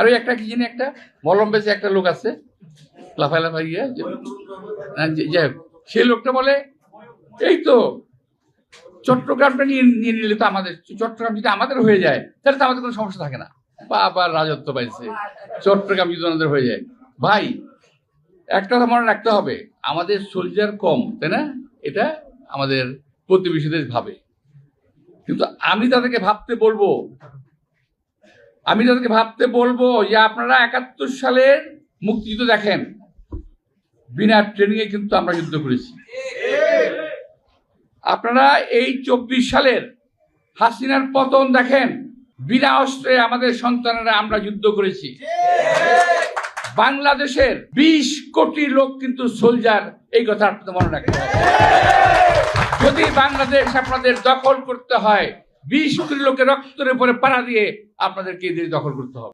আর ওই একটা কি জানি একটা মলম বেচে একটা লোক আছে লাফাই লাফাই গিয়ে, যাই হোক, সেই লোকটা বলে এই তো চট্টগ্রামটা নিয়ে নিলে তো আমাদের, চট্টগ্রাম যদি আমাদের হয়ে যায় তাহলে তো আমাদের কোনো সমস্যা থাকে না। বা আবার রাজত্ব পাইছে, চট্টগ্রাম যদি আমাদের হয়ে যায়। ভাই একটা কথা মনে রাখতে হবে, আমাদের সোলজার কম, তাই না? এটা আমাদের প্রতিবেশীদের ভাবে, কিন্তু আমি তাদেরকে ভাবতে বলবো যে আপনারা 71 সালের মুক্তিযুদ্ধ দেখেন, বিনা ট্রেনিং এ কিন্তু আমরা যুদ্ধ করেছি। আপনারা এই 24 সালের হাসিনার পতন দেখেন, বিনা অস্ত্রে আমাদের সন্তানেরা আমরা যুদ্ধ করেছি। বাংলাদেশের 20 কোটি লোক কিন্তু সোলজার, এই কথা আপনাদের মনে রাখতে হবে। যদি বাংলাদেশ আপনাদের দখল করতে হয়, 20 কোটি লোকের রক্তের উপরে পাড়া দিয়ে আপনাদেরকে দখল করতে হবে।